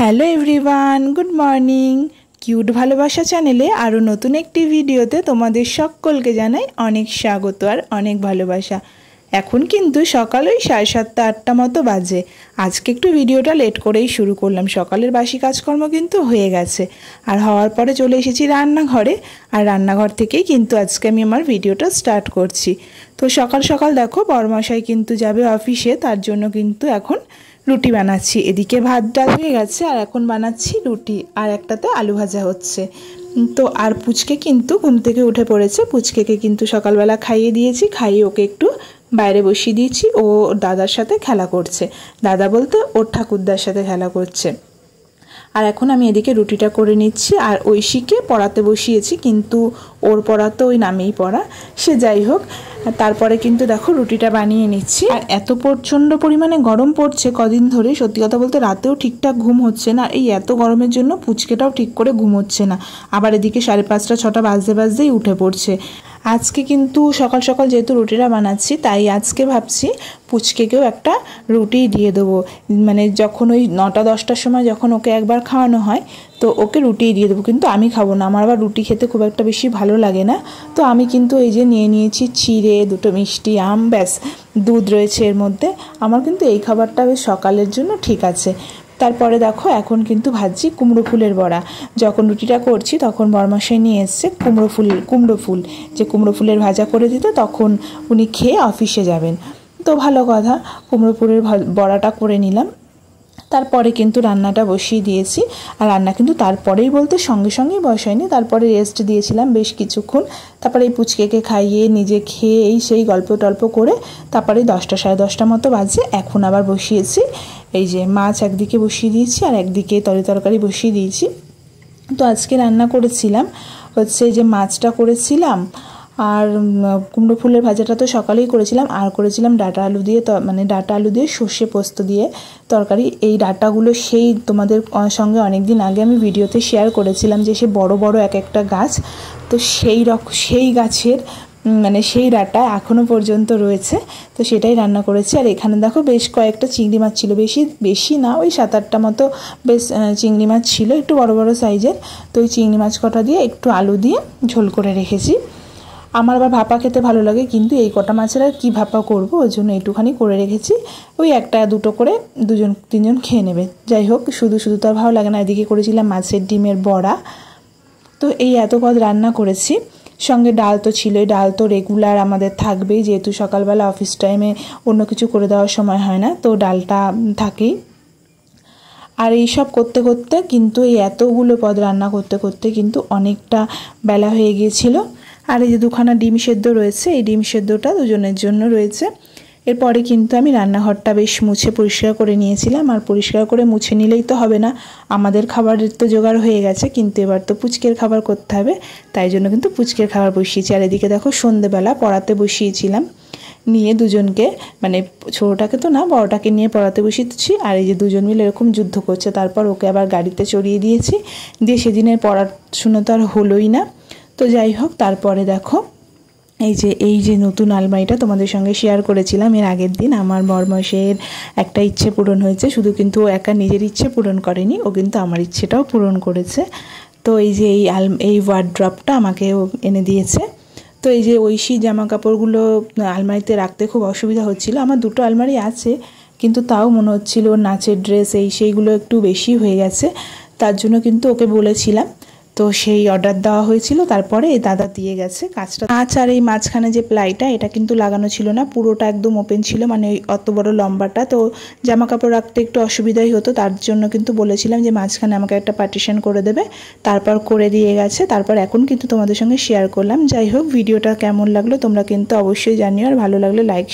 Hello everyone, good morning. Cute ভালোবাসা চ্যানেলে আরও নতুন একটি ভিডিওতে তোমাদের সকলকে জানাই অনেক স্বাগত আর অনেক ভালোবাসা। এখন কিন্তু সকাল ওই 7:30-8টা মতো বাজে। আজকে একটু ভিডিওটা লেট করেই শুরু করলাম, সকালের বাসি কাজকর্ম কিন্তু হয়ে গেছে। আর হওয়ার পরে চলে এসেছি রান্নাঘরে, আর রান্নাঘর থেকেই কিন্তু আজকে আমি আমার ভিডিওটা স্টার্ট করছি। তো সকাল সকাল দেখো বড়মশাই কিন্তু যাবে অফিসে, তার জন্য কিন্তু এখন রুটি বানাচ্ছি। এদিকে ভাত ডাল হয়ে গেছে আর এখন বানাচ্ছি রুটি, আর একটাতে আলু ভাজা হচ্ছে। তো আর পুচকে কিন্তু ঘুম থেকে উঠে পড়েছে। পুচকেকে কিন্তু সকালবেলা খাইয়ে দিয়েছি, খাইয়ে ওকে একটু বাইরে বসিয়ে দিয়েছি। ও দাদার সাথে খেলা করছে, দাদা বলতে ওর ঠাকুরদার সাথে খেলা করছে। আর এখন আমি এদিকে রুটিটা করে নিচ্ছি, আর ঐশীকে পড়াতে বসিয়েছি, কিন্তু ওর পড়া তো ওই নামেই পড়া, সে যাই হোক। তারপরে কিন্তু দেখো রুটিটা বানিয়ে নিচ্ছি। আর এত প্রচণ্ড পরিমাণে গরম পড়ছে কদিন ধরে, সত্যি কথা বলতে রাতেও ঠিকঠাক ঘুম হচ্ছে না। এই এত গরমের জন্য পুচকেটাও ঠিক করে ঘুম হচ্ছে না, আবার এদিকে 5:30-6টা বাজতেই উঠে পড়ছে। আজকে কিন্তু সকাল সকাল যেহেতু রুটিটা বানাচ্ছি, তাই আজকে ভাবছি পুচকেকেও একটা রুটি দিয়ে দেবো। মানে যখন ওই 9টা-10টার সময় যখন ওকে একবার খাওয়ানো হয়, তো ওকে রুটিই দিয়ে দেবো। কিন্তু আমি খাবো না, আমার আবার রুটি খেতে খুব একটা বেশি ভালো লাগে না। তো আমি কিন্তু এই যে নিয়ে নিয়েছি চিড়ে, 2টো মিষ্টি আম, ব্যাস, দুধ রয়েছে এর মধ্যে। আমার কিন্তু এই খাবারটা বেশ সকালের জন্য ঠিক আছে। তারপরে দেখো এখন কিন্তু ভাজছি কুমড়ো ফুলের বড়া। যখন রুটিটা করছি তখন বরমশাই নিয়ে এসছে কুমড়ো ফুল যে কুমড়ো ফুলের ভাজা করে দিত, তখন উনি খেয়ে অফিসে যাবেন। তো ভালো কথা, কুমড়ো ফুলের বড়াটা করে নিলাম। তারপরে কিন্তু রান্নাটা বসিয়ে দিয়েছি। আর রান্না কিন্তু তারপরেই বলতে সঙ্গে সঙ্গেই বসাইনি, তারপরে রেস্ট দিয়েছিলাম বেশ কিছুক্ষণ। তারপরে এই পুচকেকে খাইয়ে নিজে খেয়ে এই সেই গল্প টল্প করে তারপরে 10টা-10:30 মতো বাজে। এখন আবার বসিয়েছি এই যে মাছ, একদিকে বসিয়ে দিয়েছি আর একদিকে তরকারি বসিয়ে দিয়েছি। তো আজকে রান্না করেছিলাম হচ্ছে যে মাছটা করেছিলাম, আর কুমড়ো ফুলের ভাজাটা তো সকালেই করেছিলাম, আর করেছিলাম ডাঁটা আলু দিয়ে, মানে ডাঁটা আলু দিয়ে সর্ষে পোস্ত দিয়ে তরকারি। এই ডাঁটাগুলো সেই তোমাদের সঙ্গে অনেক দিন আগে আমি ভিডিওতে শেয়ার করেছিলাম যে সে বড় বড় একটা গাছ, তো সেই গাছের মানে সেই ডাঁটা এখনও পর্যন্ত রয়েছে, তো সেটাই রান্না করেছি। আর এখানে দেখো বেশ কয়েকটা চিংড়ি মাছ ছিল, বেশি না, ওই 7-8টা মতো বেশ চিংড়ি মাছ ছিল, একটু বড় বড় সাইজের। তো ওই চিংড়ি মাছ কটা দিয়ে একটু আলু দিয়ে ঝোল করে রেখেছি। আমার আবার ভাপা খেতে ভালো লাগে, কিন্তু এই কটা মাছের আর কী ভাপা করবো, ওই জন্য একটুখানি করে রেখেছি। ওই 1-2টো করে 2-3জন খেয়ে নেবে। যাই হোক, শুধু শুধু তো আর ভালো লাগে না। এদিকে করেছিলাম মাছের ডিমের বড়া। তো এই এত পদ রান্না করেছি, সঙ্গে ডাল তো ছিলই। ডাল তো রেগুলার আমাদের থাকবেই, যেহেতু সকালবেলা অফিস টাইমে অন্য কিছু করে দেওয়ার সময় হয় না, তো ডালটা থাকেই। আর এই সব করতে করতে কিন্তু এই এতগুলো পদ রান্না করতে করতে কিন্তু অনেকটা বেলা হয়ে গিয়েছিল। আর এই যে 2খানা ডিম সেদ্ধ রয়েছে, এই ডিম সেদ্ধটা দুজনের জন্য রয়েছে। এরপরে কিন্তু আমি রান্নাঘরটা বেশ মুছে পরিষ্কার করে নিয়েছিলাম। আর পরিষ্কার করে মুছে নিলেই তো হবে না, আমাদের খাবারের তো জোগাড় হয়ে গেছে, কিন্তু এবার তো পুচকের খাবার করতে হবে, তাই জন্য কিন্তু পুচকের খাবার বসিয়েছি। আর এদিকে দেখো সন্ধেবেলা পড়াতে বসিয়েছিলাম, নিয়ে দুজনকে, মানে ছোটোটাকে তো না, বড়টাকে নিয়ে পড়াতে বসিয়েছি। আর এই যে দুজন মিলে এরকম যুদ্ধ করছে। তারপর ওকে আবার গাড়িতে চড়িয়ে দিয়েছি, দিয়ে সেদিনের পড়াশুনো তো আর হলোই না। তো যাই হোক, তারপরে দেখো এই যে নতুন আলমারিটা তোমাদের সঙ্গে শেয়ার করেছিলাম এর আগের দিন। আমার বরমশাইয়ের একটা ইচ্ছে পূরণ হয়েছে, শুধু কিন্তু ও একা নিজের ইচ্ছে পূরণ করেনি, ও কিন্তু আমার ইচ্ছেটাও পূরণ করেছে। তো এই যে এই ওয়ার্ড্রপটা আমাকে ও এনে দিয়েছে। তো এই যে ঐশী জামা কাপড়গুলো আলমারিতে রাখতে খুব অসুবিধা হচ্ছিল। আমার 2টো আলমারি আছে, কিন্তু তাও মনে হচ্ছিল ওর নাচের ড্রেস সেইগুলো একটু বেশি হয়ে গেছে, তার জন্য কিন্তু ওকে বলেছিলাম। তো সেই অর্ডার দেওয়া হয়েছিল, তারপরে এই দাদা দিয়ে গেছে কাজটা। আর এই মাঝখানে যে প্লাইটা, এটা কিন্তু লাগানো ছিল না, পুরোটা একদম ওপেন ছিল, মানে অত বড় লম্বাটা, তো জামা কাপড় রাখতে একটু অসুবিধাই হতো, তার জন্য কিন্তু বলেছিলাম যে মাঝখানে আমাকে একটা পার্টিশন করে দেবে, তারপর করে দিয়ে গেছে। তারপর এখন কিন্তু তোমাদের সঙ্গে শেয়ার করলাম। যাই হোক, ভিডিওটা কেমন লাগলো তোমরা কিন্তু অবশ্যই জানিও, আর ভালো লাগলে লাইক